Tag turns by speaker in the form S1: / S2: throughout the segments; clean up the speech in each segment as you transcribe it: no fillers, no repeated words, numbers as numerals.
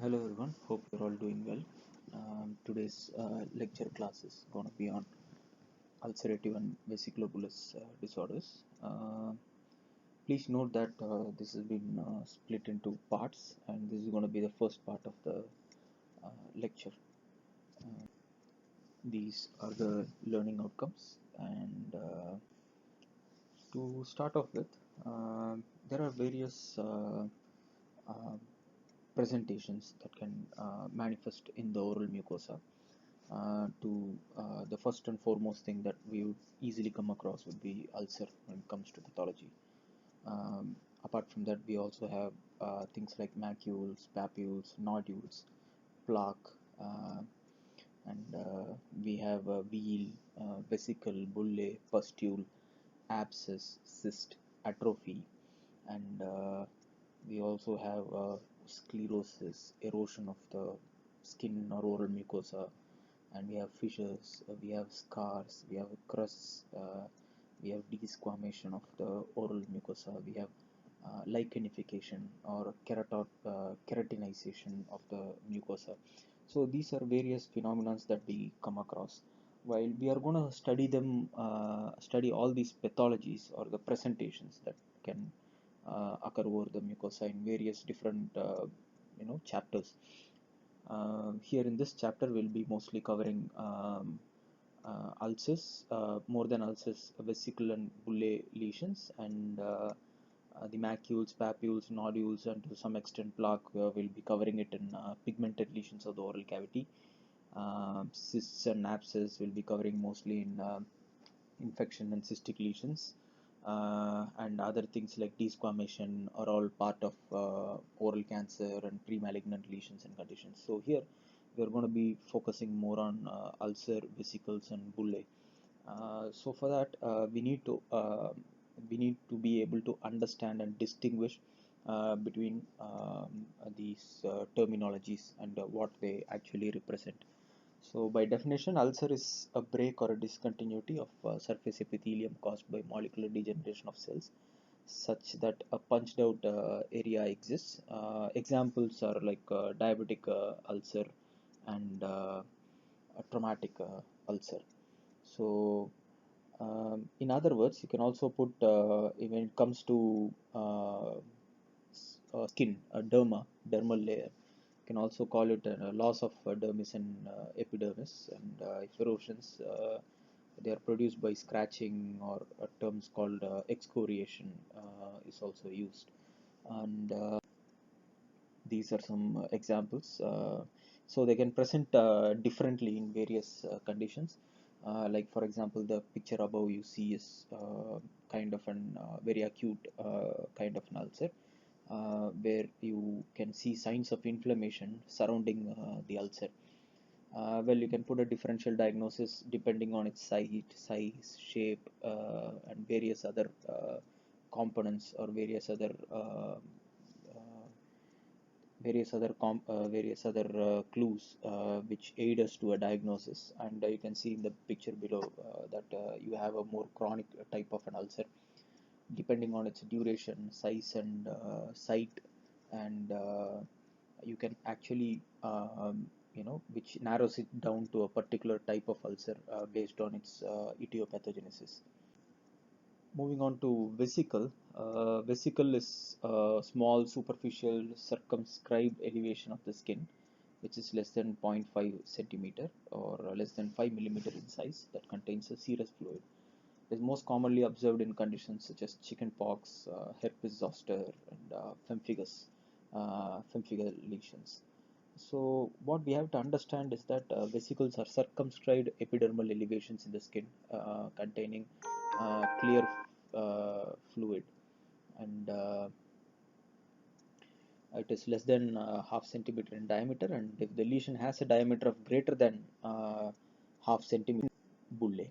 S1: Hello everyone, hope you're all doing well. Today's lecture class is going to be on ulcerative and vesiculobullous disorders. Please note that this has been split into parts, and this is going to be the first part of the lecture. These are the learning outcomes, and to start off with, there are various uh, presentations that can manifest in the oral mucosa. The first and foremost thing that we would easily come across would be ulcer when it comes to pathology. Apart from that, we also have things like macules, papules, nodules, plaque, and we have wheal, vesicle, bulle, pustule, abscess, cyst, atrophy, and we also have sclerosis, erosion of the skin or oral mucosa, and we have fissures, we have scars, we have crusts, we have desquamation of the oral mucosa, we have lichenification or keratinization of the mucosa. So these are various phenomena that we come across. While we are going to study them, study all these pathologies or the presentations that can occur over the mucosa in various different chapters. Here in this chapter, we'll be mostly covering ulcers, more than ulcers, vesicle and bulle lesions, and the macules, papules, nodules, and to some extent plaque. We'll be covering it in pigmented lesions of the oral cavity. Cysts and abscess will be covering mostly in infection and cystic lesions, and other things like desquamation are all part of oral cancer and pre-malignant lesions and conditions. So here we are going to be focusing more on ulcer, vesicles, and bulle. So for that, we need to be able to understand and distinguish between these terminologies and what they actually represent. So by definition, ulcer is a break or a discontinuity of surface epithelium caused by molecular degeneration of cells, such that a punched out area exists. Examples are like diabetic ulcer and a traumatic ulcer. So, in other words, you can also put when it comes to skin, a dermal layer. You can also call it a loss of dermis and epidermis, and erosions. They are produced by scratching, or terms called excoriation is also used. And these are some examples. So they can present differently in various conditions. Like for example, the picture above you see is kind of an very acute kind of an ulcer, where you can see signs of inflammation surrounding the ulcer. Well, you can put a differential diagnosis depending on its size, shape, and various other components, or various other clues which aid us to a diagnosis. And you can see in the picture below that you have a more chronic type of an ulcer, depending on its duration, size, and site, and you can actually which narrows it down to a particular type of ulcer based on its etiopathogenesis. Moving on to vesicle. Vesicle is a small superficial circumscribed elevation of the skin, which is less than 0.5 centimeter or less than 5 millimeter in size, that contains a serous fluid. It is most commonly observed in conditions such as chickenpox, herpes zoster, and pemphigus lesions. So what we have to understand is that vesicles are circumscribed epidermal elevations in the skin containing clear fluid, and it is less than half centimeter in diameter, and if the lesion has a diameter of greater than half centimeter, bulle.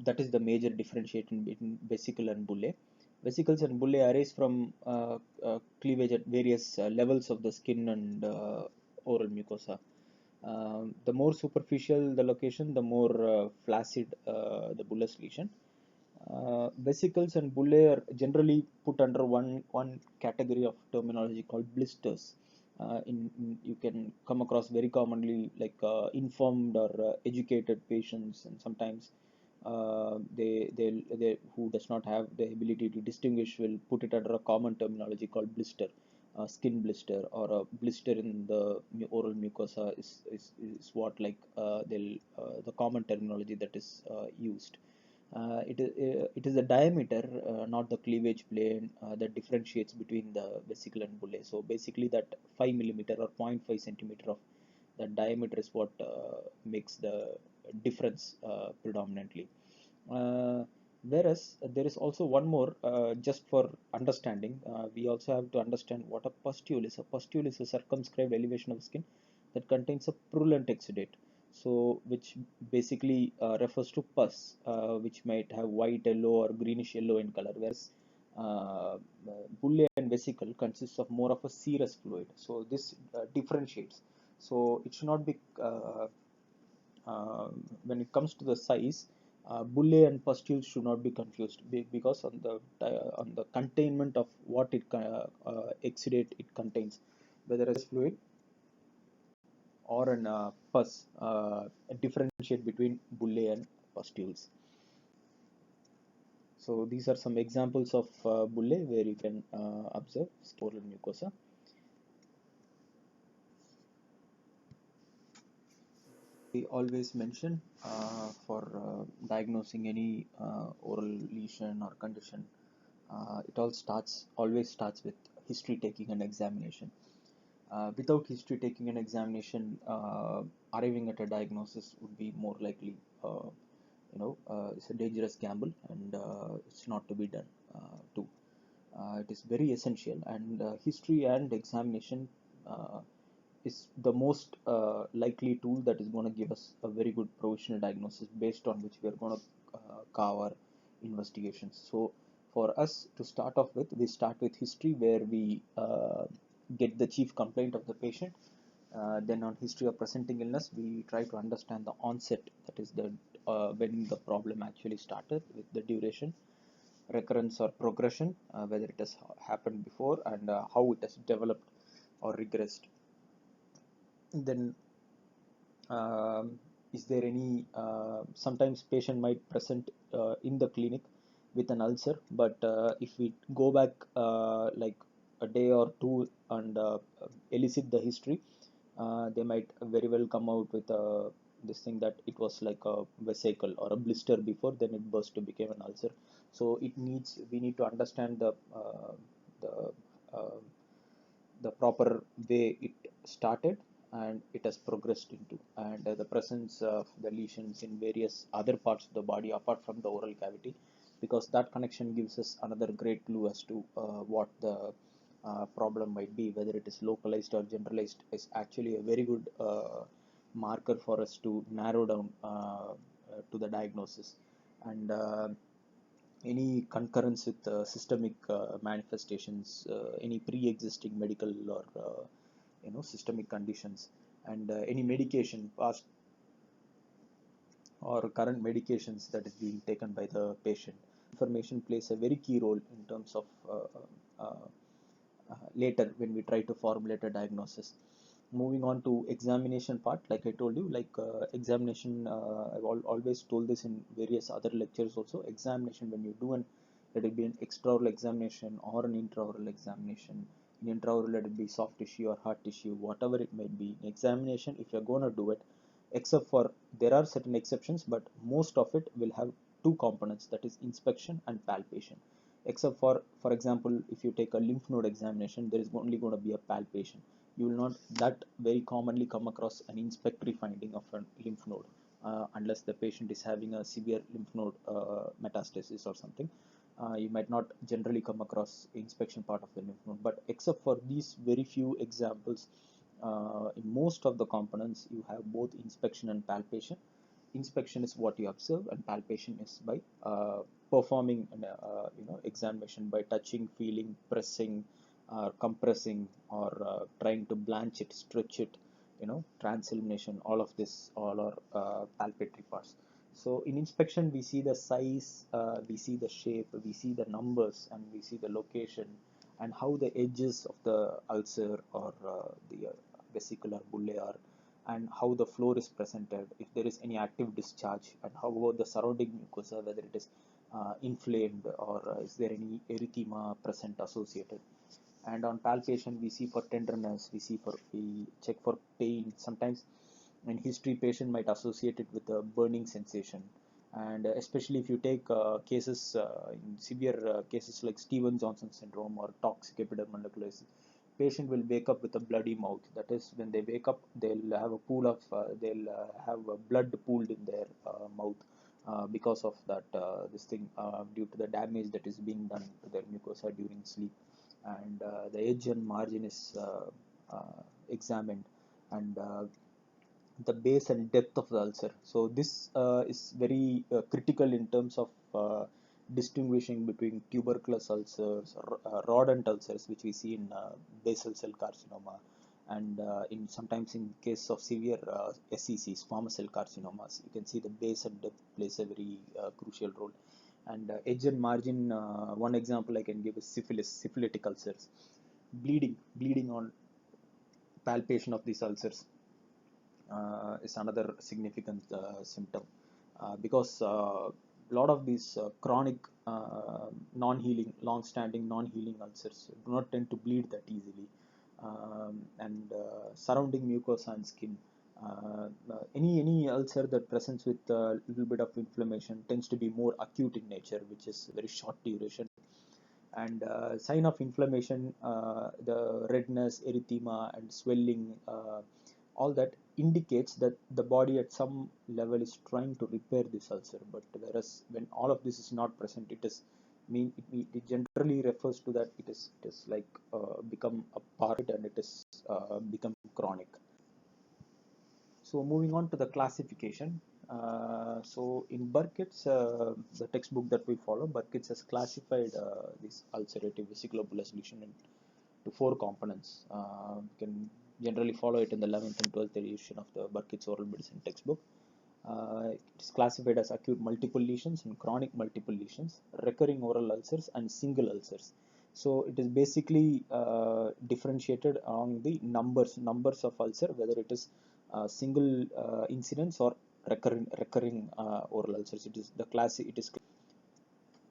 S1: That is the major differentiation between vesicle and bulle. Vesicles and bulle arise from cleavage at various levels of the skin and oral mucosa. The more superficial the location, the more flaccid the bullous lesion. Vesicles and bulle are generally put under one category of terminology called blisters. you can come across very commonly like informed or educated patients, and sometimes they who does not have the ability to distinguish will put it under a common terminology called blister, skin blister, or a blister in the oral mucosa is what like they'll the common terminology that is used. It is the diameter, not the cleavage plane, that differentiates between the vesicle and bullae. So basically, that 5 millimeter or 0.5 centimeter of that diameter is what makes the difference predominantly. Uh, Whereas there is also one more, just for understanding, we also have to understand what a pustule is. A pustule is a circumscribed elevation of skin that contains a purulent exudate. So, which basically refers to pus, which might have white, yellow, or greenish yellow in color, whereas uh, bullae and vesicle consists of more of a serous fluid. So, this differentiates. So, it should not be uh, when it comes to the size, bullae and pustules should not be confused because on the containment of what it exudate it contains, whether it's fluid or an pus, differentiate between bullae and pustules. So these are some examples of bullae where you can observe oral mucosa. We always mention for diagnosing any oral lesion or condition, it always starts with history taking and examination. Without history taking an examination, arriving at a diagnosis would be more likely, it's a dangerous gamble, and it's not to be done too. It is very essential, and history and examination is the most likely tool that is going to give us a very good provisional diagnosis based on which we are going to carve our investigations. So, for us to start off with, we start with history where we get the chief complaint of the patient. Then, on history of presenting illness, we try to understand the onset, that is the when the problem actually started, with the duration, recurrence or progression, whether it has happened before, and how it has developed or regressed. Then is there any sometimes patient might present in the clinic with an ulcer, but if we go back like a day or two and elicit the history, they might very well come out with this thing that it was like a vesicle or a blister before, then it burst to become an ulcer. So we need to understand the uh, the proper way it started and it has progressed into, and the presence of the lesions in various other parts of the body apart from the oral cavity, because that connection gives us another great clue as to what the problem might be. Whether it is localized or generalized is actually a very good marker for us to narrow down to the diagnosis. And any concurrence with systemic manifestations, any pre-existing medical or systemic conditions, and any medication, past or current medications that is being taken by the patient. Information plays a very key role in terms of later when we try to formulate a diagnosis. Moving on to examination part, like I told you, like examination, I've always told this in various other lectures also. Examination, when you do an, let it be an extraoral examination or an intraoral examination. In intraoral, let it be soft tissue or hard tissue, whatever it might be. In examination, if you're going to do it, except for there are certain exceptions, but most of it will have two components, that is inspection and palpation. Except for example, if you take a lymph node examination, there is only going to be a palpation. You will not that very commonly come across an inspectory finding of a lymph node, unless the patient is having a severe lymph node metastasis or something. You might not generally come across inspection part of the lymph node, but except for these very few examples, in most of the components you have both inspection and palpation. Inspection is what you observe, and palpation is by performing an examination by touching, feeling, pressing, compressing, or trying to blanch it, stretch it, transillumination. All of this, all are palpatory parts. So in inspection, we see the size, we see the shape, we see the numbers, and we see the location, and how the edges of the ulcer or the vesicular bullae are, and how the floor is presented, if there is any active discharge, and how about the surrounding mucosa, whether it is inflamed or is there any erythema present associated. And on palpation we see for tenderness, we check for pain. Sometimes in history patient might associate it with a burning sensation, and especially if you take cases in severe cases like Stevens-Johnson syndrome or toxic epidermal necrosis, patient will wake up with a bloody mouth. That is, when they wake up they'll have a pool of they'll have blood pooled in their mouth because of that this thing due to the damage that is being done to their mucosa during sleep. And the edge and margin is examined, and the base and depth of the ulcer. So this is very critical in terms of distinguishing between tuberculous ulcers, rodent ulcers, which we see in basal cell carcinoma, and in sometimes in case of severe SCCs, squamous cell carcinomas. You can see the base and depth plays a very crucial role. And edge and margin, one example I can give is syphilitic ulcers. Bleeding on palpation of these ulcers is another significant symptom, because a lot of these chronic long-standing non-healing ulcers do not tend to bleed that easily, and surrounding mucosa and skin. Any ulcer that presents with a little bit of inflammation tends to be more acute in nature, which is very short duration. And sign of inflammation, the redness, erythema, and swelling, all that indicates that the body at some level is trying to repair this ulcer. But whereas when all of this is not present, it generally refers to that it is like become a part and it is become chronic. So moving on to the classification. So in Burkitt's, the textbook that we follow, Burkitt's has classified this ulcerative vesiculobullous lesion into four components. You can generally follow it in the 11th and 12th edition of the Burkitt's oral medicine textbook. It is classified as acute multiple lesions and chronic multiple lesions, recurring oral ulcers, and single ulcers. So it is basically differentiated along the numbers of ulcer, whether it is single incidence or recurring oral ulcers. It is the class. It is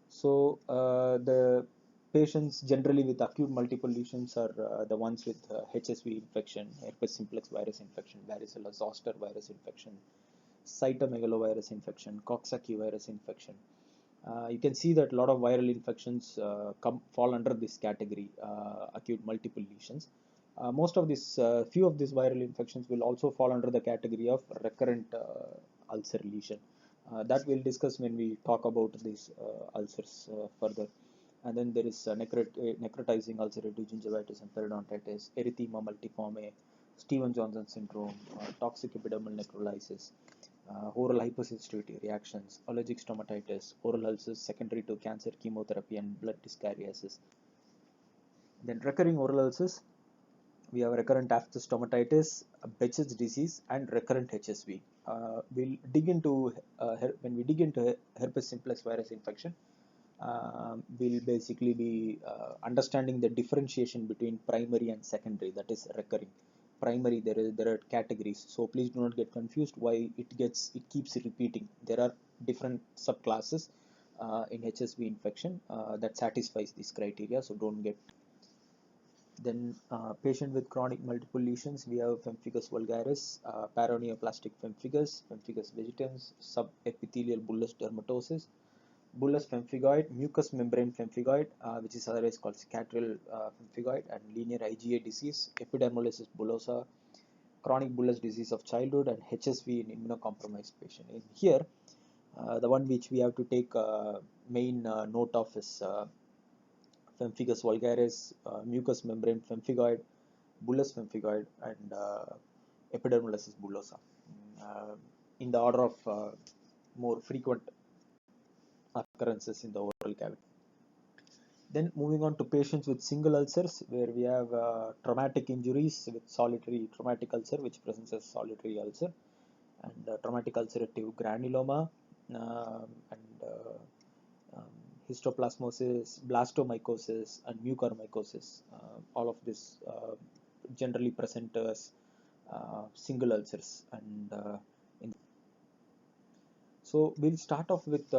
S1: so the patients generally with acute multiple lesions are the ones with HSV infection, herpes simplex virus infection, varicella zoster virus infection, cytomegalovirus infection, Coxsackie virus infection. You can see that a lot of viral infections fall under this category, acute multiple lesions. Most of these, few of these viral infections will also fall under the category of recurrent ulcer lesion. That we'll discuss when we talk about these ulcers further. And then there is necrotizing ulcerative gingivitis and periodontitis, erythema multiforme, Stevens-Johnson syndrome, toxic epidermal necrolysis, oral hypersensitivity reactions, allergic stomatitis, oral ulcers secondary to cancer chemotherapy, and blood discariasis. Then recurring oral ulcers, we have recurrent after stomatitis, Behçet's disease, and recurrent HSV. We'll dig into when we dig into herpes simplex virus infection. We'll basically be understanding the differentiation between primary and secondary, that is recurring. Primary, there are categories, so please do not get confused why it keeps repeating. There are different subclasses in HSV infection that satisfies this criteria, so don't get. Then patient with chronic multiple lesions, we have pemphigus vulgaris, paraneoplastic pemphigus, pemphigus vegetans, subepithelial bullous dermatosis, bullous pemphigoid, mucous membrane pemphigoid, which is otherwise called cicatricial pemphigoid, and linear IgA disease, epidermolysis bullosa, chronic bullous disease of childhood, and HSV in immunocompromised patient. In here, the one which we have to take main note of is pemphigus vulgaris, mucous membrane pemphigoid, bullous pemphigoid, and epidermolysis bullosa, in the order of more frequent occurrences in the oral cavity. Then moving on to patients with single ulcers, where we have traumatic injuries with solitary traumatic ulcer, which presents as solitary ulcer, and traumatic ulcerative granuloma, and histoplasmosis, blastomycosis, and mucormycosis. All of this generally present as single ulcers. And so we'll start off with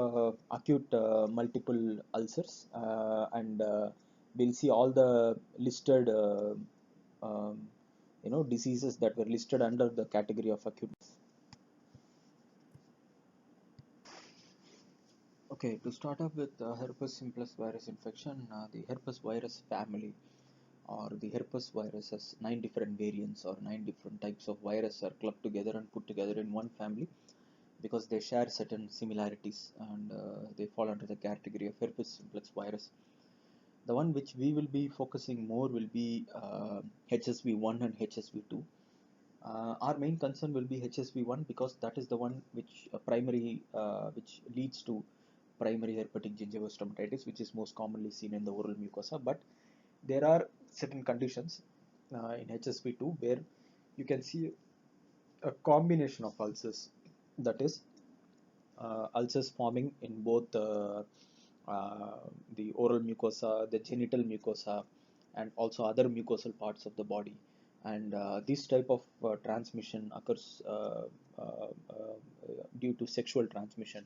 S1: acute multiple ulcers, and we'll see all the listed um, diseases that were listed under the category of acute. Okay, to start off with herpes simplex virus infection, the herpes virus family or the herpes virus has 9 different variants or 9 different types of virus are clubbed together and put together in one family because they share certain similarities, and they fall under the category of herpes simplex virus. The one which we will be focusing more will be HSV1 and HSV2. Our main concern will be HSV1 because that is the one which which leads to primary herpetic gingival stomatitis, which is most commonly seen in the oral mucosa. But there are certain conditions in HSV2 where you can see a combination of ulcers, that is ulcers forming in both the oral mucosa, the genital mucosa, and also other mucosal parts of the body. And this type of transmission occurs due to sexual transmission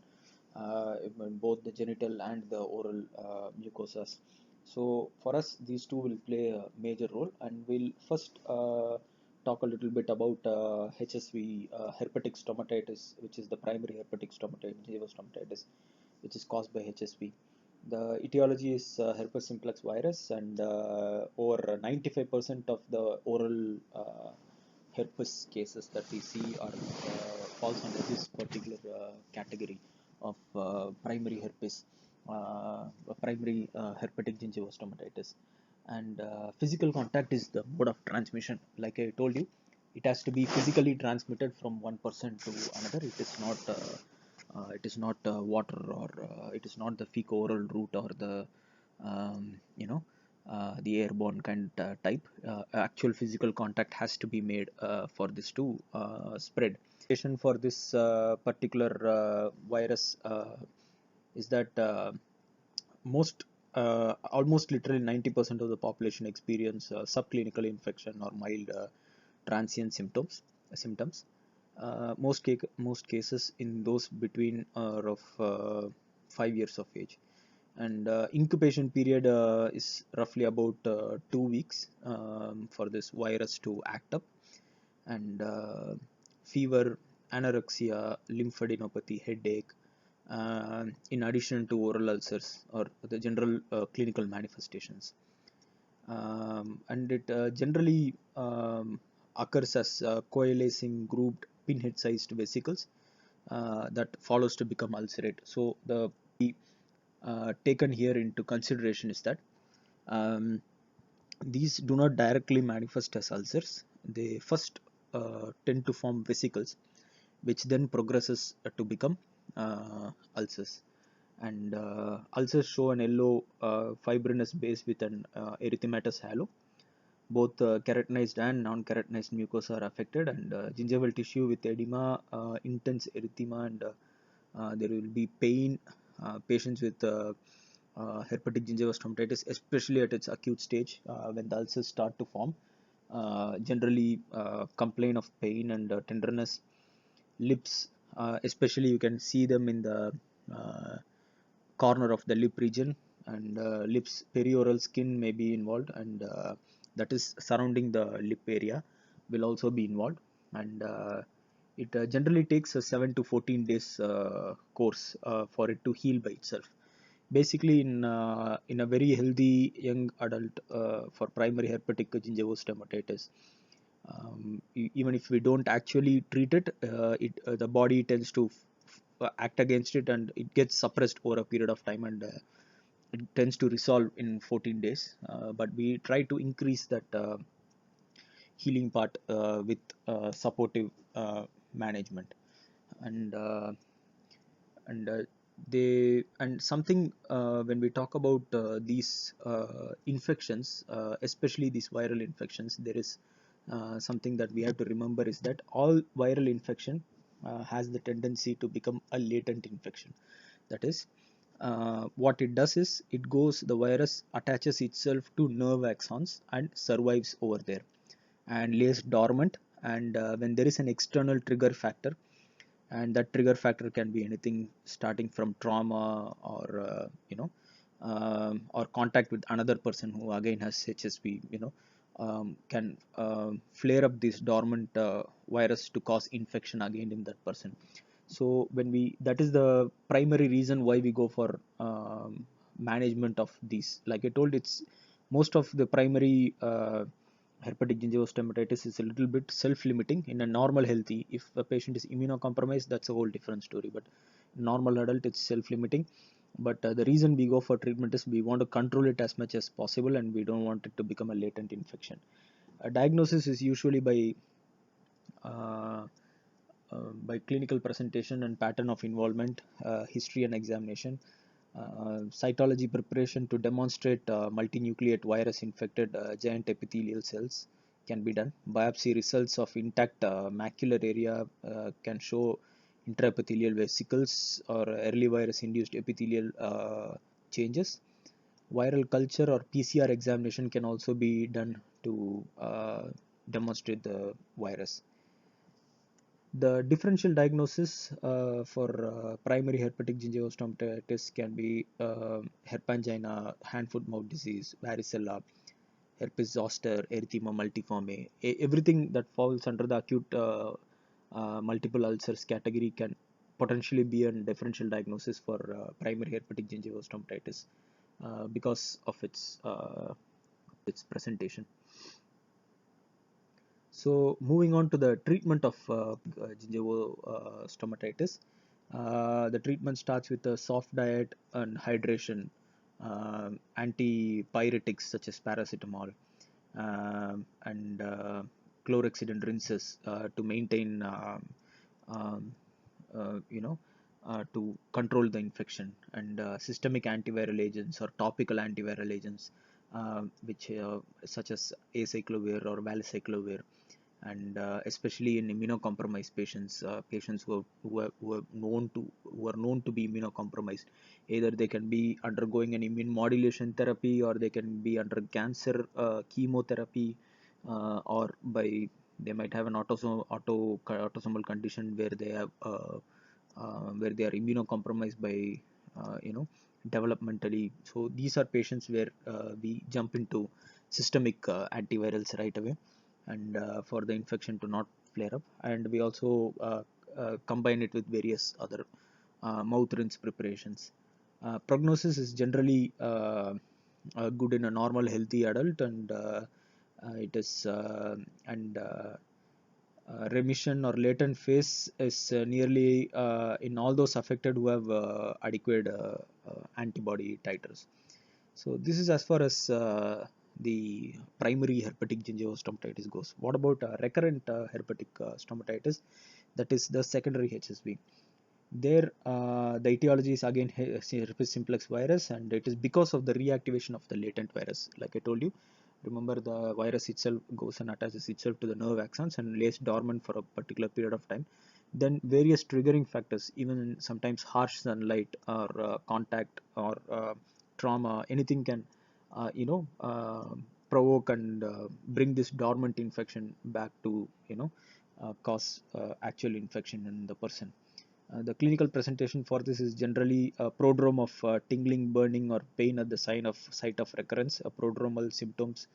S1: in both the genital and the oral mucosas. So for us, these two will play a major role, and we'll first talk a little bit about HSV, herpetic stomatitis, which is the primary herpetic stomatitis, which is caused by HSV. The etiology is herpes simplex virus, and over 95% of the oral herpes cases that we see are falls under this particular category of primary herpes, primary herpetic gingival and physical contact is the mode of transmission. Like I told you, it has to be physically transmitted from one person to another. It is not water, or it is not the fecal-oral route, or the the airborne kind type. Actual physical contact has to be made for this to spread. For this particular virus is that almost literally 90% of the population experience subclinical infection or mild transient symptoms. Most cases in those between are of 5 years of age, and incubation period is roughly about 2 weeks for this virus to act up, and fever, anorexia, lymphadenopathy, headache, in addition to oral ulcers or the general clinical manifestations. And it generally occurs as coalescing grouped pinhead sized vesicles that follows to become ulcerate. So the taken here into consideration is that these do not directly manifest as ulcers. They first tend to form vesicles, which then progresses to become ulcers. And ulcers show an yellow fibrinous base with an erythematous halo. Both keratinized and non-keratinized mucosa are affected, and gingival tissue with edema, intense erythema, and there will be pain. Patients with herpetic gingival stomatitis, especially at its acute stage, when the ulcers start to form, generally complain of pain and tenderness. Lips, especially you can see them in the uh, corner of the lip region, and lips perioral skin may be involved, and that is surrounding the lip area will also be involved. And it generally takes a 7 to 14 days course for it to heal by itself. Basically, in a very healthy young adult for primary herpetic gingivitis, even if we don't actually treat it, the body tends to act against it, and it gets suppressed over a period of time, and it tends to resolve in 14 days. But we try to increase that healing part with supportive management, and and they and something when we talk about these infections, especially these viral infections, there is something that we have to remember is that all viral infection has the tendency to become a latent infection. That is, What it does is the virus attaches itself to nerve axons and survives over there and lays dormant. And when there is an external trigger factor, and that trigger factor can be anything starting from trauma or or contact with another person who again has HSV, can flare up this dormant virus to cause infection again in that person. So that is the primary reason why we go for management of these. Like I told, it's most of the primary herpetic gingivitis is a little bit self-limiting in a normal healthy. If a patient is immunocompromised, that's a whole different story. But normal adult, it's self-limiting. But the reason we go for treatment is we want to control it as much as possible, and we don't want it to become a latent infection. A diagnosis is usually uh, by clinical presentation and pattern of involvement, history and examination, cytology preparation to demonstrate multinucleate virus infected giant epithelial cells can be done. Biopsy results of intact macular area can show intraepithelial vesicles or early virus induced epithelial changes. Viral culture or PCR examination can also be done to demonstrate the virus. The differential diagnosis for primary herpetic gingivitis can be herpangina, hand-foot-mouth disease, varicella, herpes zoster, erythema multiforme. Everything that falls under the acute multiple ulcers category can potentially be a differential diagnosis for primary herpetic gingivitis because of its presentation. So moving on to the treatment of gingivostomatitis, the treatment starts with a soft diet and hydration, antipyretics such as paracetamol, and chlorhexidine rinses to maintain, um, you know, to control the infection, and systemic antiviral agents or topical antiviral agents, which such as acyclovir or valacyclovir, and especially in immunocompromised patients, patients who are known to be immunocompromised. Either they can be undergoing an immune modulation therapy, or they can be under cancer chemotherapy, or by they might have an autosomal condition where they have where they are immunocompromised by developmentally. So these are patients where we jump into systemic antivirals right away, and for the infection to not flare up. And we also combine it with various other mouth rinse preparations. Prognosis is generally good in a normal healthy adult, and it is and remission or latent phase is nearly in all those affected who have adequate antibody titers. So this is as far as the primary herpetic gingivitis goes. What about recurrent herpetic stomatitis? That is the secondary HSV. There, the etiology is again herpes simplex virus, and it is because of the reactivation of the latent virus. Like I told you, remember the virus itself goes and attaches itself to the nerve axons and lays dormant for a particular period of time. Then various triggering factors, even sometimes harsh sunlight or contact or trauma, anything can provoke and bring this dormant infection back to cause actual infection in the person. The clinical presentation for this is generally a prodrome of tingling, burning, or pain at the site of recurrence. Prodromal symptoms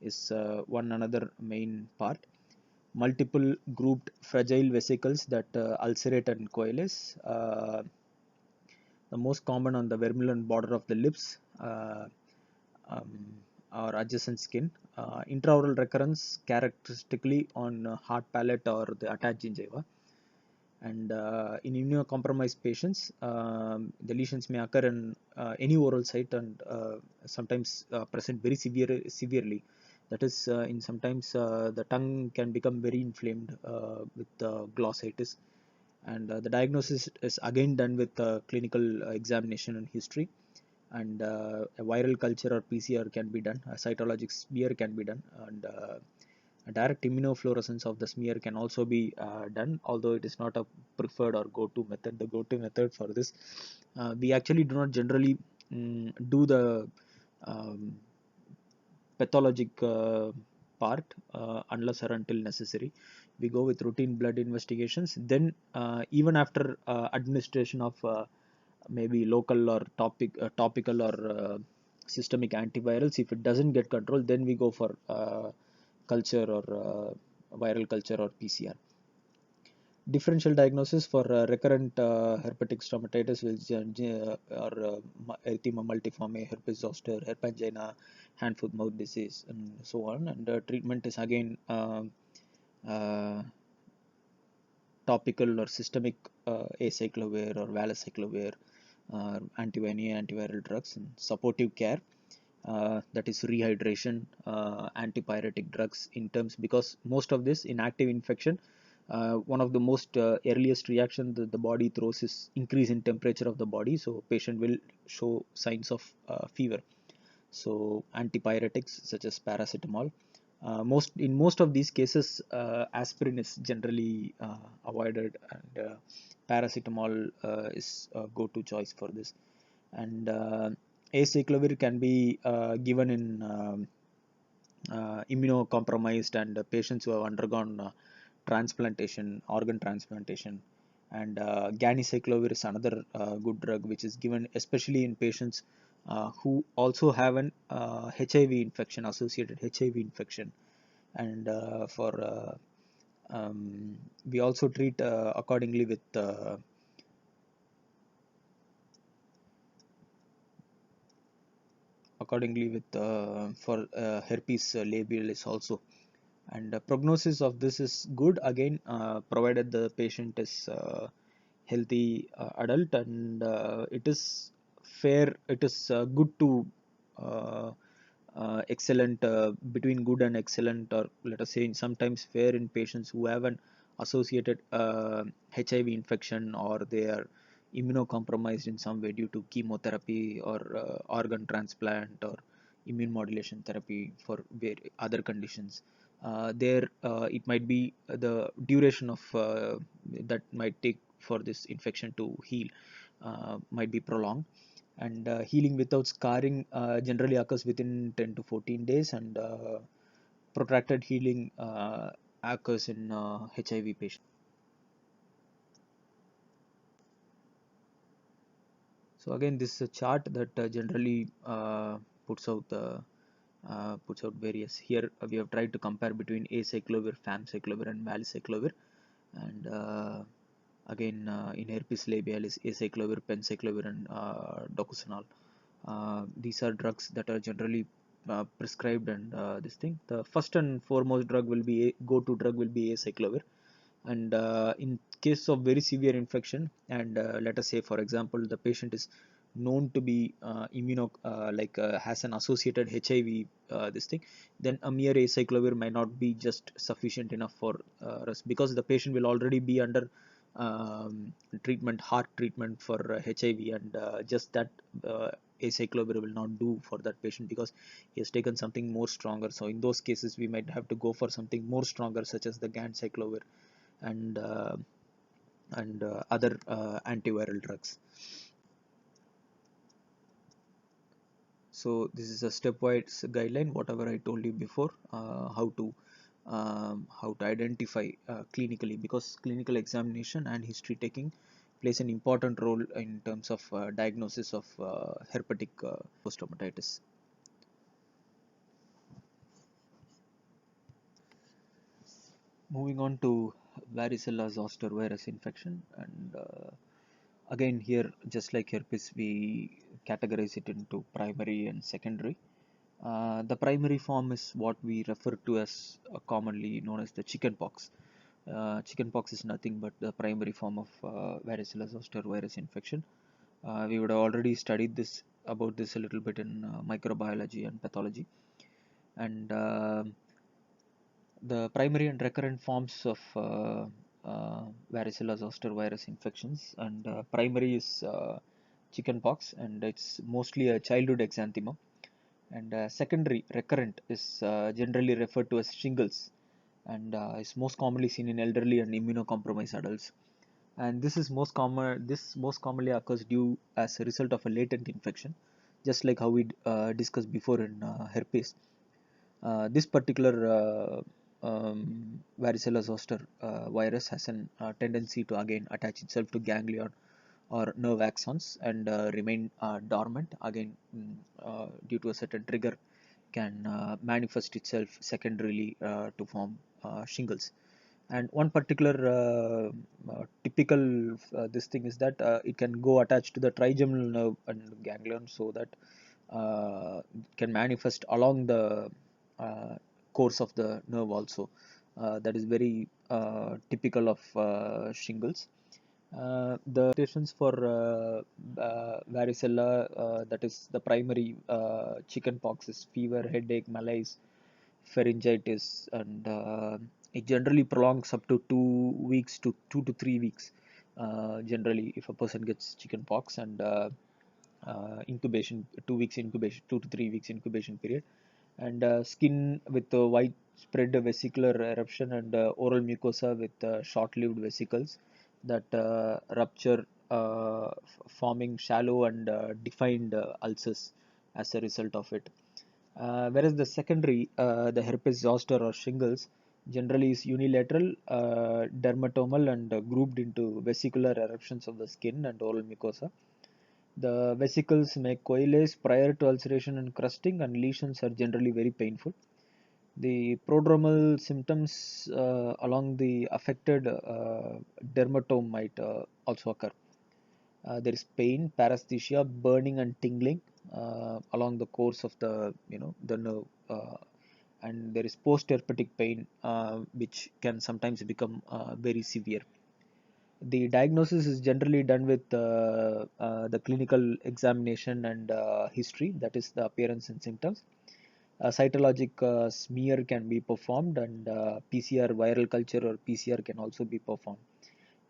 S1: is one another main part. Multiple grouped fragile vesicles that ulcerate and coalesce. The most common on the vermilion border of the lips um, or adjacent skin. Intraoral recurrence characteristically on hard palate or the attached gingiva. And in immunocompromised patients, the lesions may occur in any oral site, and sometimes present very severely. That is, in sometimes the tongue can become very inflamed with glossitis, and the diagnosis is again done with clinical examination and history, and a viral culture or PCR can be done, a cytologic smear can be done, and A direct immunofluorescence of the smear can also be done, although it is not a preferred or go-to method. The go-to method for this, we actually do not generally do the um, pathologic part unless or until necessary. We go with routine blood investigations. Then, even after administration of maybe local or topical or systemic antivirals, if it doesn't get controlled, then we go for culture or viral culture or PCR. Differential diagnosis for recurrent herpetic stomatitis or erythema multiforme, herpes zoster, herpangina, hand foot mouth disease, and so on. And treatment is again uh, topical or systemic acyclovir or valacyclovir, antiviral drugs, and supportive care. That is rehydration, antipyretic drugs in terms, because most of this in active infection, one of the most earliest reaction that the body throws is increase in temperature of the body, so patient will show signs of fever. So antipyretics such as paracetamol. Most of these cases, aspirin is generally avoided, and paracetamol is a go-to choice for this. And acyclovir can be given in immunocompromised and patients who have undergone transplantation, organ transplantation. And ganicyclovir is another good drug which is given especially in patients who also have an HIV infection, associated HIV infection. And we also treat accordingly with for herpes labialis also. And prognosis of this is good again, provided the patient is healthy adult, and it is fair, it is good to uh, excellent, between good and excellent, or let us say sometimes fair in patients who have an associated HIV infection, or they are immunocompromised in some way due to chemotherapy or organ transplant or immune modulation therapy for other conditions. There it might be the duration of that might take for this infection to heal might be prolonged. And healing without scarring generally occurs within 10 to 14 days, and protracted healing occurs in HIV patients. So again, this is a chart that generally puts out the puts out various. Here we have tried to compare between acyclovir, famciclovir, and valacyclovir. And again, in herpes labialis, acyclovir, penciclovir, and docosanol. These are drugs that are generally prescribed, and this thing. The first and foremost drug will be go-to drug will be acyclovir. And in case of very severe infection, and let us say for example the patient is known to be has an associated HIV this thing, then a mere acyclovir might not be just sufficient enough for us, because the patient will already be under treatment, heart treatment for HIV, and just that acyclovir will not do for that patient because he has taken something more stronger. So in those cases we might have to go for something more stronger, such as the ganciclovir and other antiviral drugs. So this is a stepwise guideline, whatever I told you before, how to identify clinically, because clinical examination and history taking plays an important role in terms of diagnosis of herpetic stomatitis. Moving on to varicella zoster virus infection, and again here, just like herpes, we categorize it into primary and secondary. The primary form is what we refer to as commonly known as the chickenpox. Chickenpox is nothing but the primary form of varicella zoster virus infection. We would have already studied this about this a little bit in microbiology and pathology. And the primary and recurrent forms of varicella zoster virus infections, and primary is chickenpox, and it's mostly a childhood exanthema. And secondary recurrent is generally referred to as shingles, and is most commonly seen in elderly and immunocompromised adults. And this is most common. This most commonly occurs due as a result of a latent infection, just like how we discussed before in herpes. This particular varicella zoster virus has an tendency to again attach itself to ganglion or nerve axons and remain dormant again due to a certain trigger, can manifest itself secondarily to form shingles. And one particular typical this thing is that it can go attached to the trigeminal nerve and ganglion, so that can manifest along the uh, course of the nerve also. That is very typical of shingles. The mutations for varicella, that is the primary chicken pox, is fever, headache, malaise, pharyngitis, and it generally prolongs up to 2 weeks to 2 to 3 weeks. Generally, if a person gets chicken pox, and incubation, 2 weeks incubation, 2 to 3 weeks incubation period, and skin with widespread vesicular eruption, and oral mucosa with short-lived vesicles that rupture, forming shallow and defined ulcers as a result of it. Whereas the secondary, the herpes zoster or shingles, generally is unilateral, dermatomal, and grouped into vesicular eruptions of the skin and oral mucosa. The vesicles may coalesce prior to ulceration and crusting, and lesions are generally very painful. The prodromal symptoms along the affected dermatome might also occur. There is pain, paresthesia, burning, and tingling along the course of the nerve, and there is post-herpetic pain, which can sometimes become very severe. The diagnosis is generally done with the clinical examination and history, that is the appearance and symptoms. A cytologic smear can be performed, and PCR viral culture or PCR can also be performed.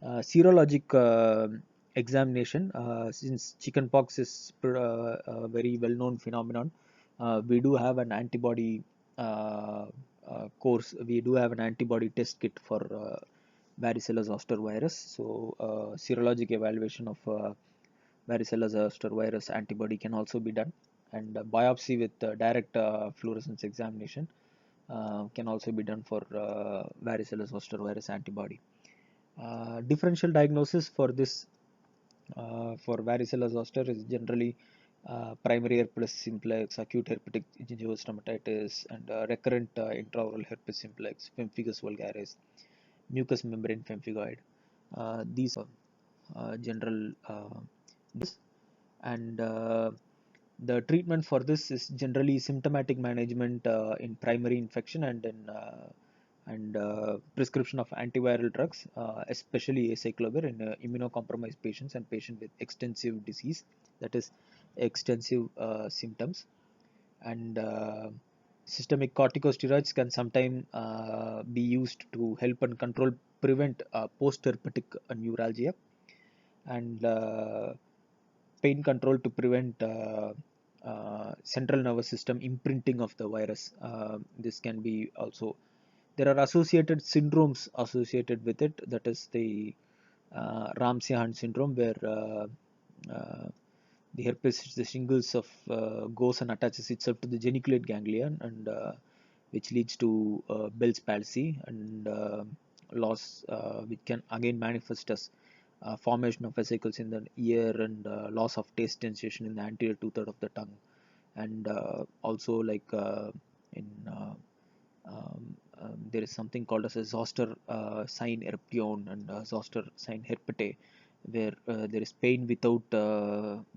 S1: Serologic examination, since chickenpox is a very well-known phenomenon, we do have an antibody course. We do have an antibody test kit for varicella zoster virus. So, serologic evaluation of varicella zoster virus antibody can also be done, and biopsy with direct fluorescence examination can also be done for varicella zoster virus antibody. Differential diagnosis for this, for varicella zoster, is generally primary herpes simplex, acute herpetic gingival and recurrent intraoral herpes simplex, pemphigus vulgaris, mucous membrane pemphigoid. These are general and the treatment for this is generally symptomatic management in primary infection, and in prescription of antiviral drugs, especially acyclovir in immunocompromised patients and patients with extensive disease, that is extensive symptoms. And systemic corticosteroids can sometimes be used to help and control, prevent post-herpetic neuralgia, and pain control to prevent central nervous system imprinting of the virus. This can be also, there are associated syndromes associated with it, that is the Ramsay-Hunt syndrome, where uh, the herpes, the shingles of goes and attaches itself to the geniculate ganglion, and which leads to Bell's palsy and loss, which can again manifest as formation of vesicles in the ear, and loss of taste sensation in the anterior two-third of the tongue, and also like in there is something called as a zoster sign erpion, and zoster sign herpete, where there is pain without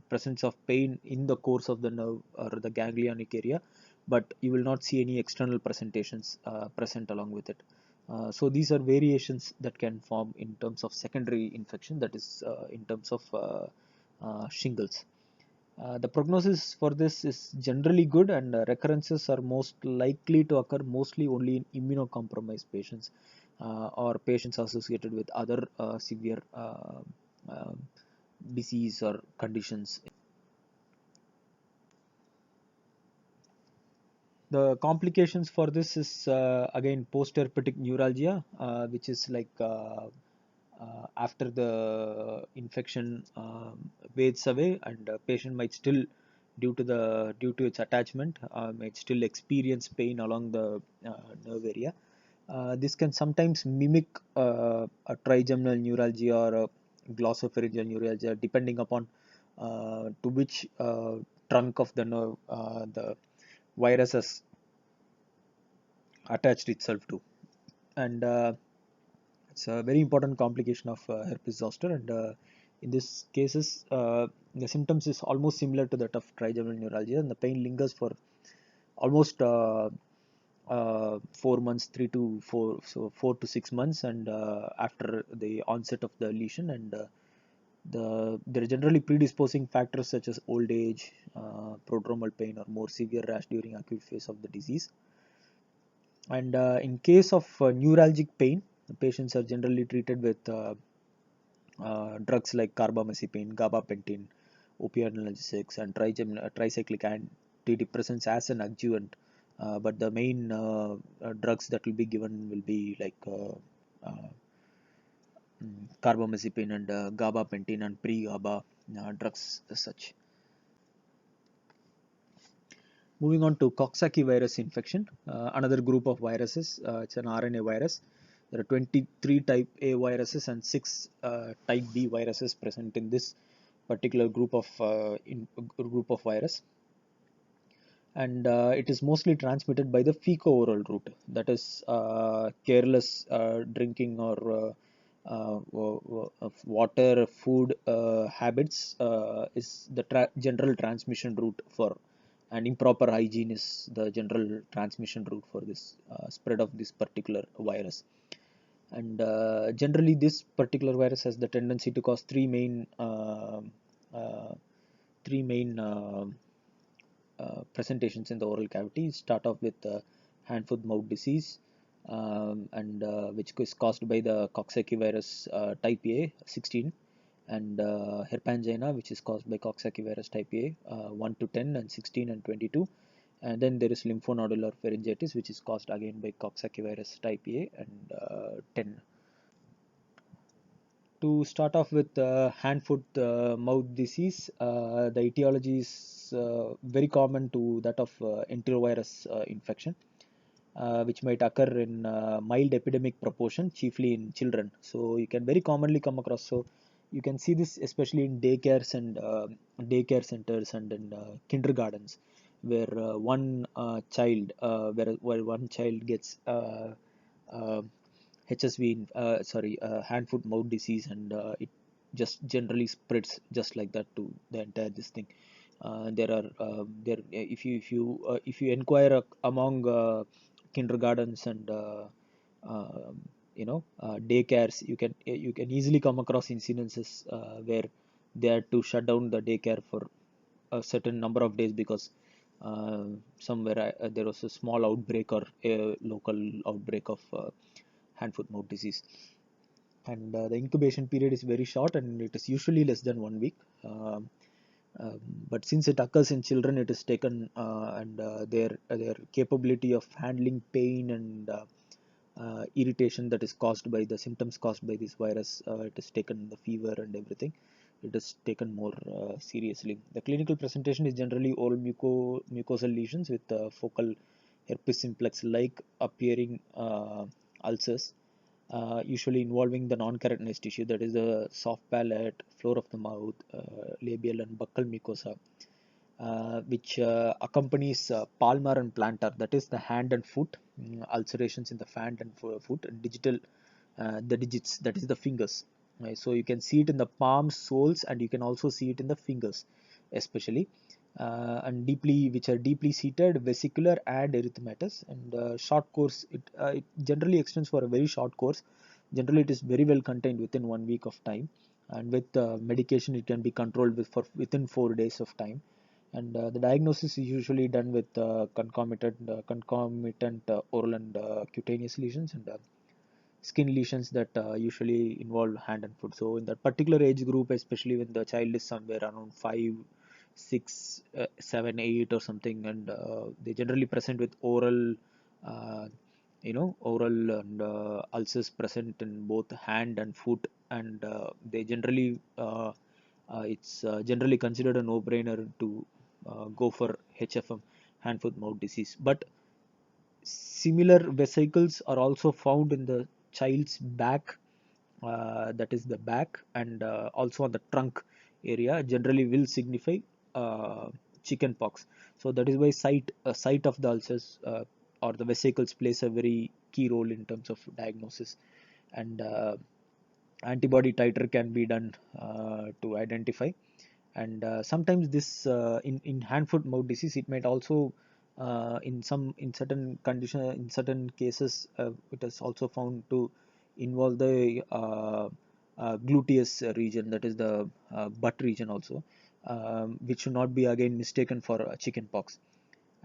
S1: presence of pain in the course of the nerve or the ganglionic area, but you will not see any external presentations present along with it. So these are variations that can form in terms of secondary infection, that is in terms of shingles. The prognosis for this is generally good, and recurrences are most likely to occur mostly only in immunocompromised patients or patients associated with other severe uh, disease or conditions. The complications for this is again post-herpetic neuralgia, which is like after the infection fades away, and patient might still, due to its attachment, might still experience pain along the nerve area. This can sometimes mimic a trigeminal neuralgia or a glossopharyngeal neuralgia, depending upon to which trunk of the nerve the virus has attached itself to. And it's a very important complication of herpes zoster. And in this cases, the symptoms is almost similar to that of trigeminal neuralgia, and the pain lingers for almost 4 months, 4 to 6 months, and after the onset of the lesion. And there are generally predisposing factors such as old age, prodromal pain, or more severe rash during acute phase of the disease. And in case of neuralgic pain, the patients are generally treated with drugs like carbamazepine, gabapentin, opioid analgesics, and tricyclic antidepressants as an adjuvant. But the main drugs that will be given will be like carbamazepine and gabapentin and pre-GABA drugs as such. Moving on to Coxsackie virus infection, another group of viruses. It's an RNA virus. There are 23 type A viruses and 6 type B viruses present in this particular group of virus. And it is mostly transmitted by the fecal-oral route. That is, careless drinking or of water, food habits is the general transmission route for, and improper hygiene is the general transmission route for this spread of this particular virus. And generally, this particular virus has the tendency to cause uh, three main presentations in the oral cavity. Start off with hand foot mouth disease, and which is caused by the Coxsackie virus type A 16, and herpangina, which is caused by Coxsackie virus type A 1 to 10 and 16 and 22. And then there is lymphonodular pharyngitis, which is caused again by Coxsackie virus type A and 10. To start off with hand foot mouth disease, the etiology is very common to that of enterovirus infection, which might occur in mild epidemic proportion, chiefly in children. So you can very commonly come across. So you can see this especially in daycares and daycare centers and in kindergartens, where where one child gets HSV, hand foot mouth disease, and it just generally spreads just like that to the entire this thing. There are there if you inquire among kindergartens and daycares, you can easily come across incidences where they are to shut down the daycare for a certain number of days because somewhere there was a small outbreak or a local outbreak of hand foot mouth disease. And the incubation period is very short, and it is usually less than 1 week. um, but since it occurs in children, it is taken, and their capability of handling pain and irritation that is caused by the symptoms caused by this virus, it is taken, the fever and everything, it is taken more seriously. The clinical presentation is generally oral mucosal lesions with focal herpes simplex like appearing ulcers, usually involving the non-keratinized tissue, that is the soft palate, floor of the mouth, labial and buccal mucosa, which accompanies palmar and plantar, that is the hand and foot, ulcerations in the hand and foot, and the digits, that is the fingers. Right? So you can see it in the palms, soles, and you can also see it in the fingers, especially, and which are deeply seated, vesicular and erythematous. And short course, it generally extends for a very short course. Generally, it is very well contained within 1 week of time, and with medication, it can be controlled within 4 days of time. And the diagnosis is usually done with concomitant oral and cutaneous lesions, and skin lesions that usually involve hand and foot. So in that particular age group, especially when the child is somewhere around 6, 7, 8 or something, and they generally present with oral, uh, oral and ulcers present in both hand and foot, and they generally it's generally considered a no-brainer to go for HFM, hand foot mouth disease. But similar vesicles are also found in the child's back, that is the back, and also on the trunk area, generally will signify uh, chicken pox. So that is why site of the ulcers or the vesicles plays a very key role in terms of diagnosis, and antibody titer can be done to identify. And sometimes this in hand foot mouth disease, it might also in certain condition, in certain cases, it is also found to involve the gluteus region, that is the butt region also, which should not be again mistaken for chicken pox.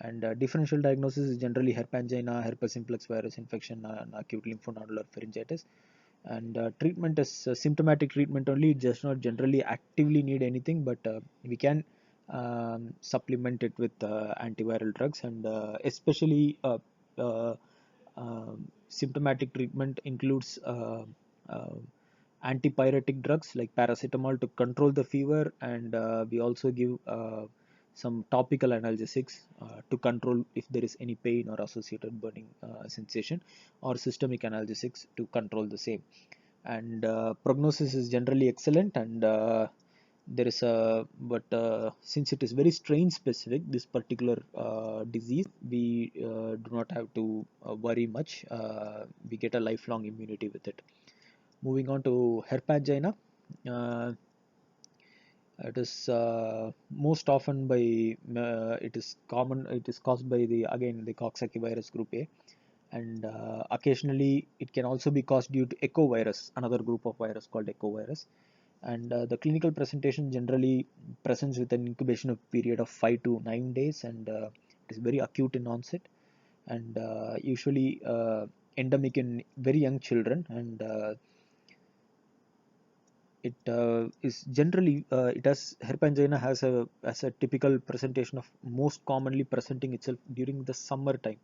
S1: And differential diagnosis is generally herpangina, herpes simplex virus infection, and acute lymphonodular pharyngitis. And treatment is symptomatic treatment only. It does not generally actively need anything, but we can supplement it with antiviral drugs, and especially symptomatic treatment includes uh, antipyretic drugs like paracetamol to control the fever, and we also give some topical analgesics to control if there is any pain or associated burning sensation, or systemic analgesics to control the same. And prognosis is generally excellent, and there is a but since it is very strain specific, this particular disease, we do not have to worry much. We get a lifelong immunity with it. Moving on to herpangina, uh, it is most often by it is caused by the again the Coxsackie virus group A, and occasionally it can also be caused due to echovirus, another group of virus called echovirus. And the clinical presentation generally presents with an incubation of period of 5 to 9 days, and it is very acute in onset, and usually endemic in very young children. And it is generally it has herpangina has a typical presentation of most commonly presenting itself during the summer time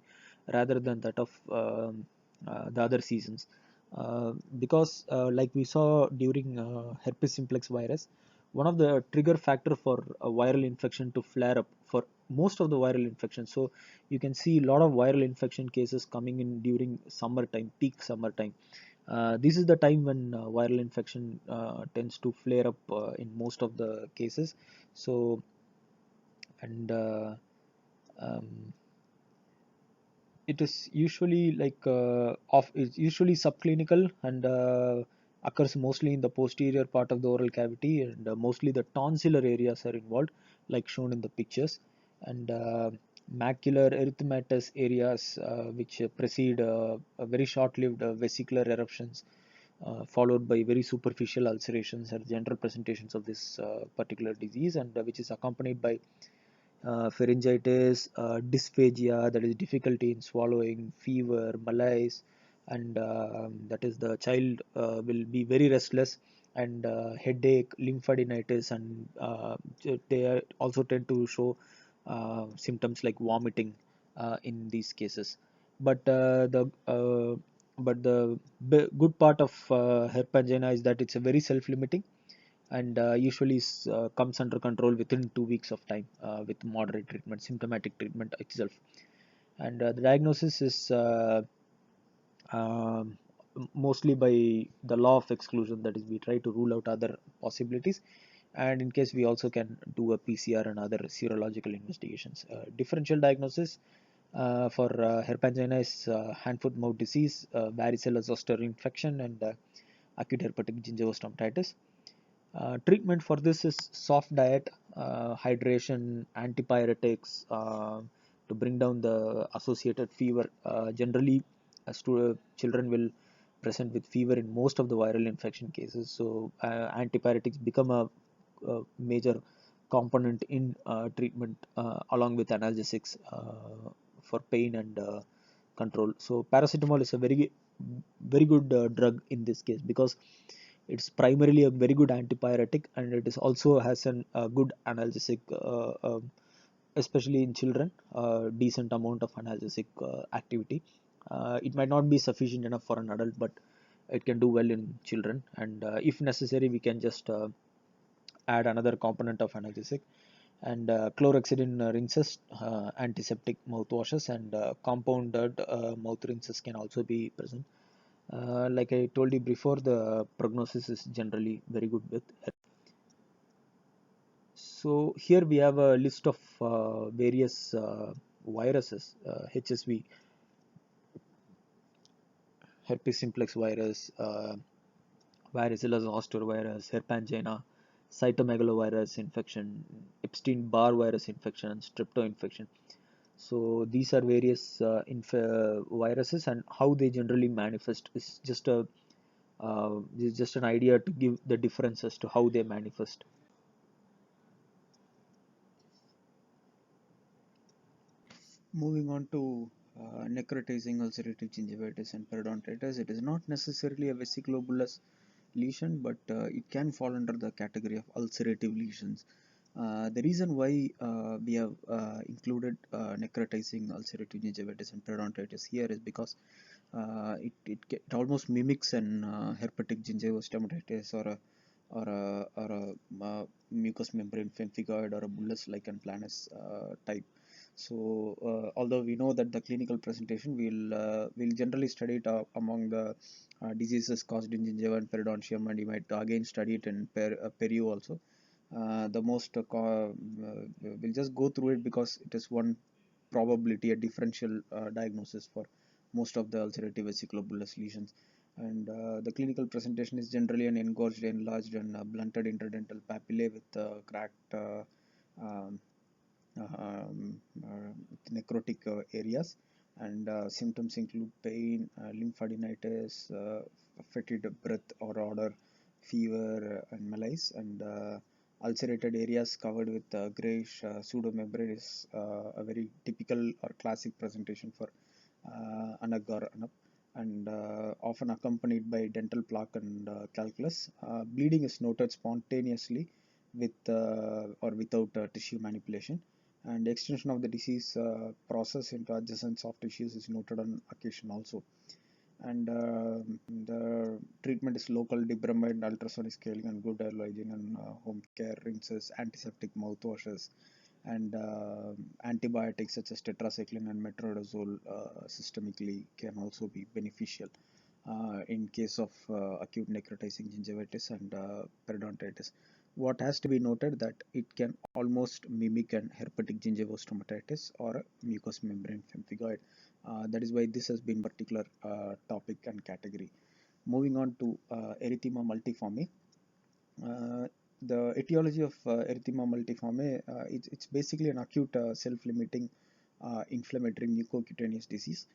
S1: rather than that of the other seasons, because like we saw during herpes simplex virus, one of the trigger factor for a viral infection to flare up for most of the viral infections. So you can see a lot of viral infection cases coming in during summertime, peak summertime. This is the time when viral infection tends to flare up in most of the cases. So, and um, it is usually like it's usually subclinical, and occurs mostly in the posterior part of the oral cavity, and mostly the tonsillar areas are involved, like shown in the pictures. And macular erythematous areas, which precede a very short-lived vesicular eruptions, followed by very superficial ulcerations, are general presentations of this particular disease, and which is accompanied by pharyngitis, dysphagia, that is difficulty in swallowing, fever, malaise, and that is the child will be very restless, and headache, lymphadenitis, and they also tend to show symptoms like vomiting in these cases. But the good part of herpangina is that it's a very self-limiting, and usually comes under control within 2 weeks of time with moderate treatment, symptomatic treatment itself. And the diagnosis is um, mostly by the law of exclusion, that is we try to rule out other possibilities, and in case we also can do a PCR and other serological investigations. Differential diagnosis for herpangina is hand foot mouth disease, varicella zoster infection, and acute herpetic gingival treatment for this is soft diet, hydration, antipyretics to bring down the associated fever. Generally, children will present with fever in most of the viral infection cases. So, antipyretics become a major component in treatment along with analgesics for pain and control. So, paracetamol is a very good drug in this case, because It's primarily a very good antipyretic, and it is also has an good analgesic, especially in children, decent amount of analgesic activity. It might not be sufficient enough for an adult, but it can do well in children, and if necessary we can just add another component of analgesic. And chlorhexidine rinses, antiseptic mouthwashes, and compounded mouth rinses can also be present. Like I told you before, the prognosis is generally very good with. So here we have a list of various viruses, HSV, herpes simplex virus, varicella zoster virus, herpangina, cytomegalovirus infection, Epstein-Barr virus infection, and strepto infection. So these are various viruses, and how they generally manifest is just an idea to give the differences to how they manifest.
S2: Moving on to necrotizing ulcerative gingivitis and periodontitis, it is not necessarily a vesiculobullous lesion, but it can fall under the category of ulcerative lesions. The reason why we have included necrotizing ulcerative gingivitis and periodontitis here is because it almost mimics an herpetic gingivostomatitis or a mucous membrane pemphigoid or a bullous lichen planus type. So, although we know that the clinical presentation will generally study it among the diseases caused in gingiva and periodontium, and you might again study it in perio also. The most we'll just go through it because it is one probability, a differential diagnosis for most of the ulcerative vesiculobullous lesions. And the clinical presentation is generally an engorged, enlarged, and blunted interdental papillae with cracked um, necrotic areas, and symptoms include pain, lymphadenitis, fetid breath or odor, fever, and malaise. And ulcerated areas covered with grayish pseudomembrane is a very typical or classic presentation for anag or anap, and often accompanied by dental plaque and calculus. Bleeding is noted spontaneously with or without tissue manipulation, and extension of the disease process into adjacent soft tissues is noted on occasion also. And the treatment is local debridement, ultrasonic scaling, and good oral hygiene and home care, rinses, antiseptic mouthwashes, and antibiotics such as tetracycline and metronidazole systemically can also be beneficial in case of acute necrotizing gingivitis and periodontitis. What has to be noted that it can almost mimic an herpetic gingivostomatitis or a mucous membrane pemphigoid. That is why this has been particular topic and category. Moving on to erythema multiforme. Uh, the etiology of erythema multiforme, it's basically an acute self-limiting inflammatory mucocutaneous disease,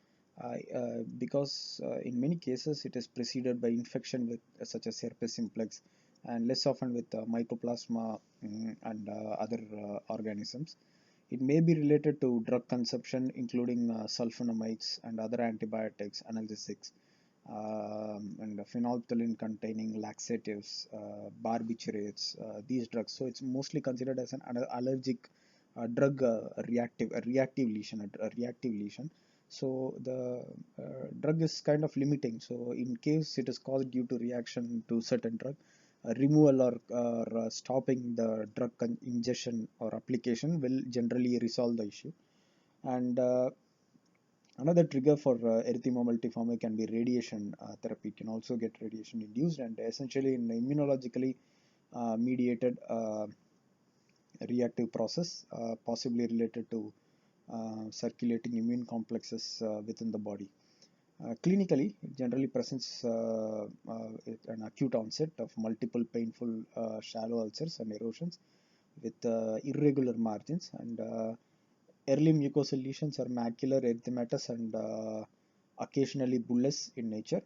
S2: because in many cases it is preceded by infection with such as herpes simplex, and less often with mycoplasma, and other organisms. It may be related to drug consumption, including sulfonamides and other antibiotics, analgesics, and phenolphthalein containing laxatives, barbiturates, these drugs. So it's mostly considered as an allergic drug reactive lesion, a reactive lesion. So the drug is kind of limiting. So in case it is caused due to reaction to certain drug, removal or stopping the drug ingestion or application will generally resolve the issue. And another trigger for erythema multiforme can be radiation therapy. It can also get radiation induced, and essentially an immunologically mediated reactive process, possibly related to circulating immune complexes within the body. Clinically, it generally presents an acute onset of multiple painful shallow ulcers and erosions with irregular margins, and early mucosal lesions are macular erythematous and occasionally bullous in nature.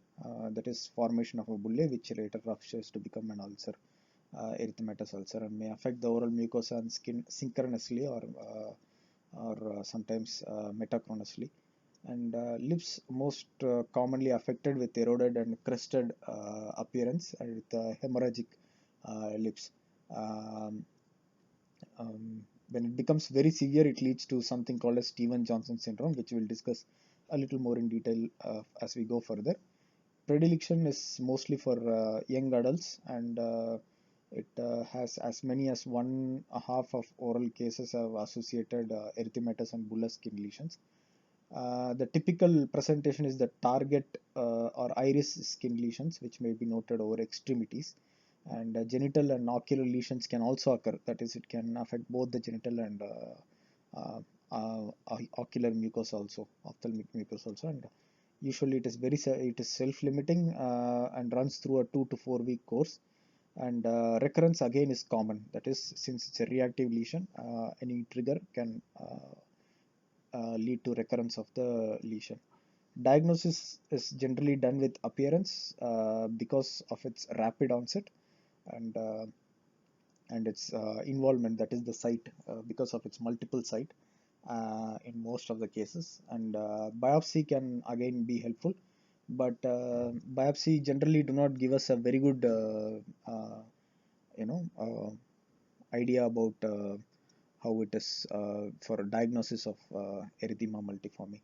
S2: That is formation of a bulle which later ruptures to become an ulcer, erythematous ulcer, and may affect the oral mucosa and skin synchronously or sometimes metachronously. And lips most commonly affected with eroded and crusted appearance and with hemorrhagic lips. Um, when it becomes very severe, it leads to something called as Steven-Johnson syndrome, which we'll discuss a little more in detail as we go further. Predilection is mostly for young adults, and it has as many as 1/2 of oral cases have associated erythematous and bullous skin lesions. The typical presentation is the target or iris skin lesions, which may be noted over extremities. And genital and ocular lesions can also occur. That is, it can affect both the genital and ocular mucosa also, ophthalmic mucosa also. And usually, it is self-limiting and runs through a 2 to 4 week course. And recurrence again is common. That is, since it's a reactive lesion, any trigger can lead to recurrence of the lesion. Diagnosis is generally done with appearance because of its rapid onset and its involvement, that is the site, because of its multiple site in most of the cases. And biopsy can again be helpful, but biopsy generally do not give us a very good you know idea about how it is for diagnosis of erythema multiforme.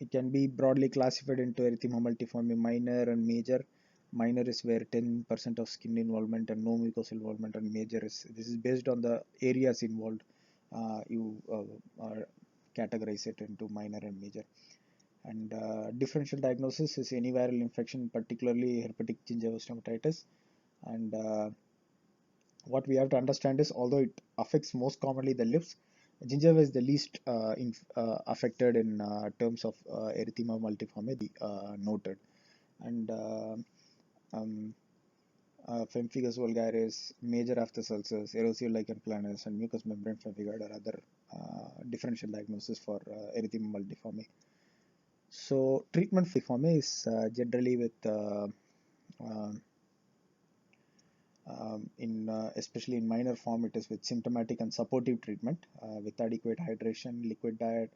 S2: It can be broadly classified into erythema multiforme minor and major. Minor is where 10% of skin involvement and no mucosal involvement, and major is this is based on the areas involved. You categorize it into minor and major. And differential diagnosis is any viral infection, particularly herpetic gingival stomatitis. And what we have to understand is, although it affects most commonly the lips, gingiva is the least affected in terms of erythema multiforme noted. And um, pemphigus vulgaris, major aphthous ulcers, erosive lichen planus, and mucous membrane pemphigoid are other differential diagnosis for erythema multiforme. So treatment for multiforme is generally with uh, especially in minor form, it is with symptomatic and supportive treatment with adequate hydration, liquid diet,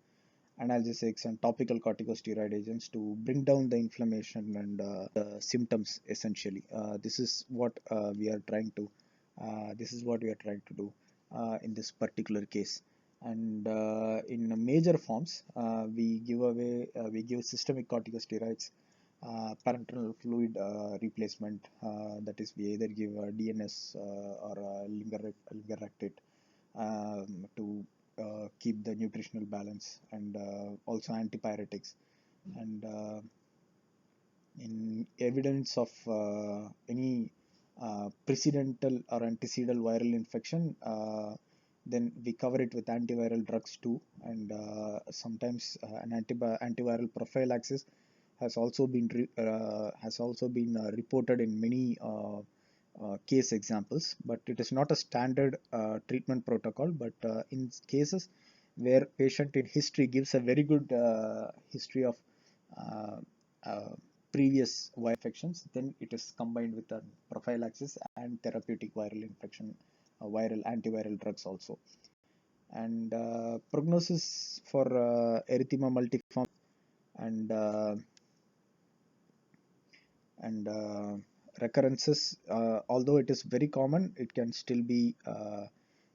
S2: analgesics, and topical corticosteroid agents to bring down the inflammation and the symptoms. Essentially, this is what we are trying to. This is what we are trying to do in this particular case. And in major forms, we give systemic corticosteroids, parenteral fluid replacement, that is we either give DNS or lingaractate to keep the nutritional balance, and also antipyretics. And in evidence of any precedental or antecedent viral infection, then we cover it with antiviral drugs too. And sometimes an antiviral prophylaxis has also been reported in many case examples, but it is not a standard treatment protocol. But in cases where patient in history gives a very good history of uh, uh, previous viral infections, then it is combined with a prophylaxis and therapeutic viral infection, viral antiviral drugs also. And prognosis for erythema multiforme and and recurrences, although it is very common, it can still be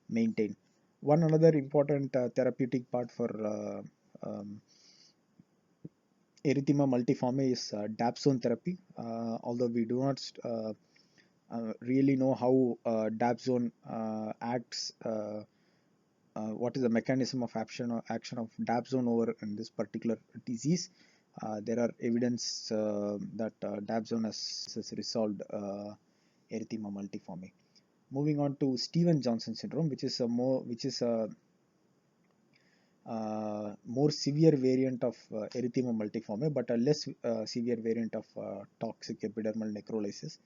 S2: maintained. One another important therapeutic part for erythema multiforme is dapsone therapy. Although we do not really know how dapsone acts, what is the mechanism of action of dapsone over in this particular disease. There are evidence that dapsone has resolved erythema multiforme. Moving on to Steven-Johnson syndrome, which is a more severe variant of erythema multiforme, but a less severe variant of toxic epidermal necrolysis.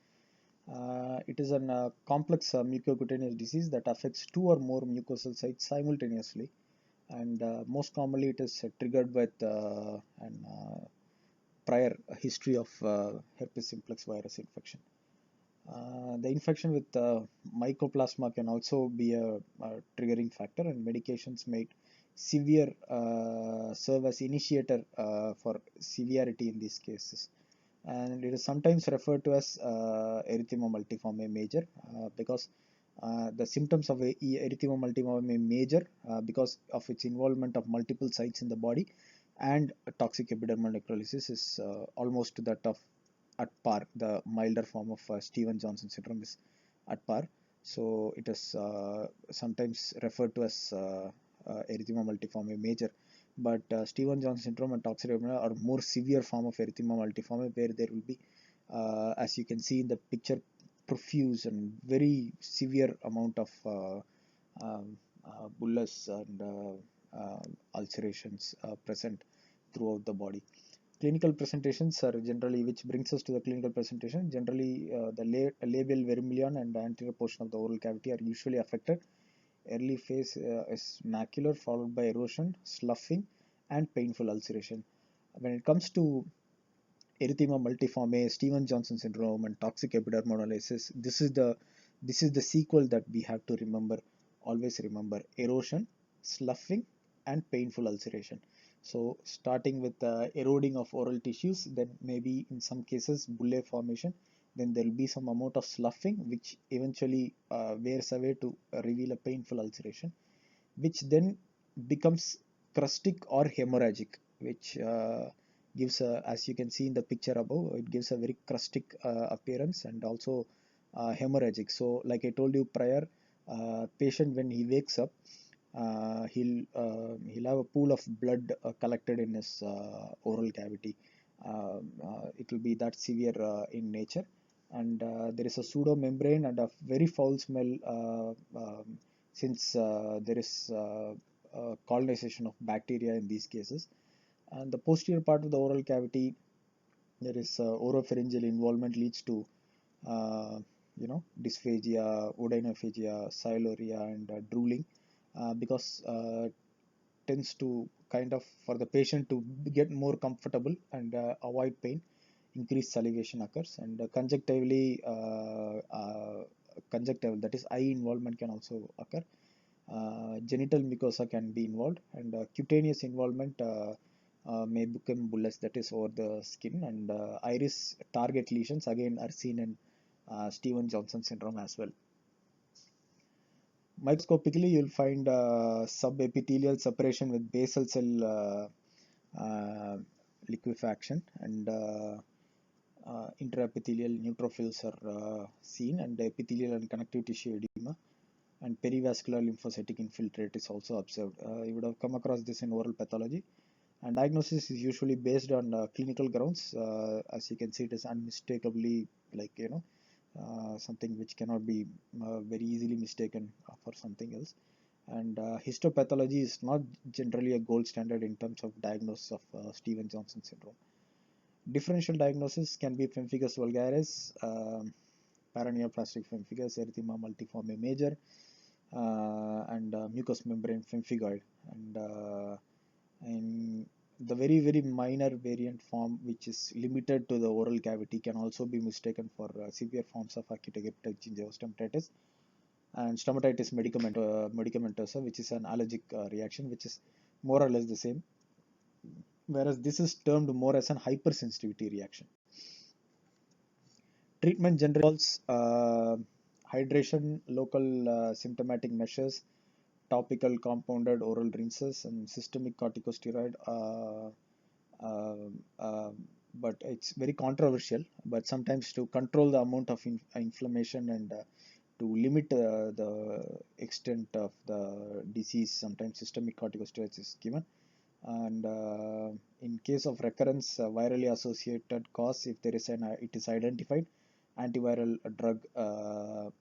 S2: It is a complex mucocutaneous disease that affects two or more mucosal sites simultaneously, and most commonly it is triggered with an prior history of herpes simplex virus infection. The infection with mycoplasma can also be a triggering factor, and medications serve as initiator for severity in these cases. And it is sometimes referred to as erythema multiforme major because the symptoms of erythema multiforme major because of its involvement of multiple sites in the body and toxic epidermal necrolysis is almost that of at par. The milder form of Stevens-Johnson syndrome is at par. So it is sometimes referred to as erythema multiforme major. But Stevens-Johnson syndrome and toxic epidermal are more severe form of erythema multiforme, where there will be, as you can see in the picture, profuse and very severe amount of bullous and ulcerations present throughout the body. Clinical presentations are generally, which brings us to the clinical presentation. Generally, the labial vermilion and the anterior portion of the oral cavity are usually affected. Early phase is macular, followed by erosion, sloughing, and painful ulceration. When it comes to erythema multiforme, Stevens-Johnson syndrome, and toxic epidermolysis, this is the sequel that we have to remember. Always remember: erosion, sloughing, and painful ulceration. So, starting with eroding of oral tissues, then maybe in some cases bullae formation. Then there will be some amount of sloughing, which eventually wears away to reveal a painful ulceration, which then becomes crustic or hemorrhagic, which gives a, as you can see in the picture above, it gives a very crustic appearance and also hemorrhagic. So like I told you prior, patient when he wakes up, he'll have a pool of blood collected in his oral cavity. It will be that severe in nature, and there is a pseudo membrane and a very foul smell since there is colonization of bacteria in these cases. And the posterior part of the oral cavity, there is oropharyngeal involvement, leads to uh, dysphagia, odynophagia, siluria, and drooling, because tends to kind of, for the patient to get more comfortable and avoid pain, increased salivation occurs, and conjunctival, that is eye involvement, can also occur. Genital mucosa can be involved, and cutaneous involvement may become bullous, that is over the skin, and iris target lesions again are seen in Stevens-Johnson syndrome as well. Microscopically, you'll find subepithelial separation with basal cell liquefaction, and intraepithelial neutrophils are seen, and epithelial and connective tissue edema, and perivascular lymphocytic infiltrate is also observed. You would have come across this in oral pathology. And diagnosis is usually based on clinical grounds. As you can see, it is unmistakably, like, something which cannot be very easily mistaken for something else. And histopathology is not generally a gold standard in terms of diagnosis of Stevens-Johnson syndrome. Differential diagnosis can be pemphigus vulgaris, paraneoplastic pemphigus, erythema multiforme major, and mucous membrane pemphigoid. And the very very minor variant form, which is limited to the oral cavity, can also be mistaken for severe forms of acute hepatic gingival and stomatitis medicamentosa, which is an allergic reaction, which is more or less the same, whereas this is termed more as an hypersensitivity reaction. Treatment generally involves hydration, local symptomatic measures, topical compounded oral rinses, and systemic corticosteroid. Uh, uh, but it's very controversial. But sometimes to control the amount of inflammation and to limit the extent of the disease, sometimes systemic corticosteroids is given. And in case of recurrence, virally associated cause, if there is it is identified, antiviral drug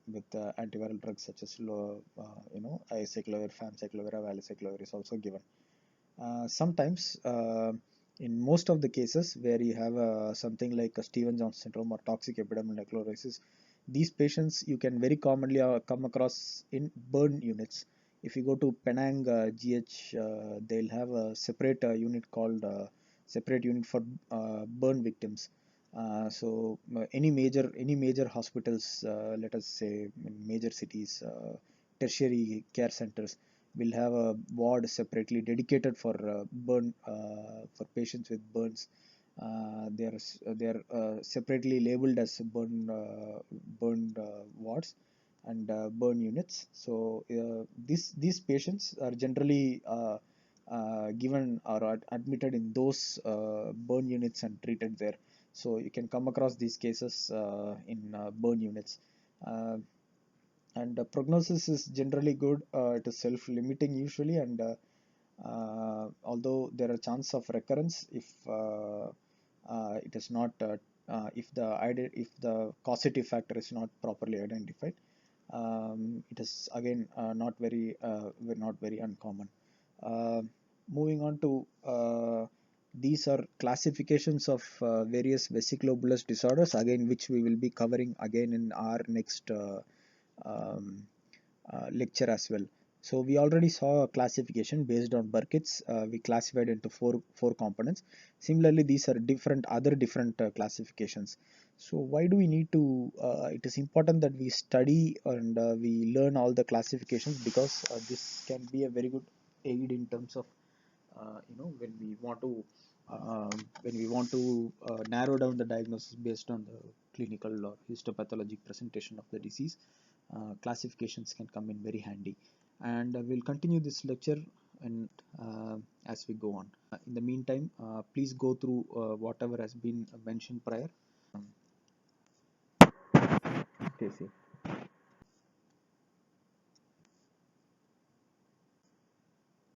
S2: with antiviral drugs such as acyclovir, famciclovir, valacyclovir is also given. Sometimes in most of the cases where you have something like a Stevens-Johnson syndrome or toxic epidermal necrolysis, these patients you can very commonly come across in burn units. If you go to Penang GH, they'll have a separate unit called separate unit for burn victims. So any major hospitals, let us say in major cities, tertiary care centers, we'll have a ward separately dedicated for burn for patients with burns. They are separately labeled as burned wards and burn units. So these patients are generally given or admitted in those burn units and treated there. So you can come across these cases in burn units. Uh, and prognosis is generally good. It is self-limiting usually, and although there are chance of recurrence if it is not if the causative factor is not properly identified, it is again not very uncommon. Uh, Moving on to these are classifications of various vesiculobular disorders, again which we will be covering again in our next um, lecture as well. So we already saw a classification based on Burkitt's. We classified into four components. Similarly, these are different classifications. So why do we need to? It is important that we study and we learn all the classifications, because this can be a very good aid in terms of when we want to narrow down the diagnosis based on the clinical or histopathologic presentation of the disease. Classifications can come in very handy, and we'll continue this lecture and as we go on. In the meantime, please go through whatever has been mentioned prior. Stacy.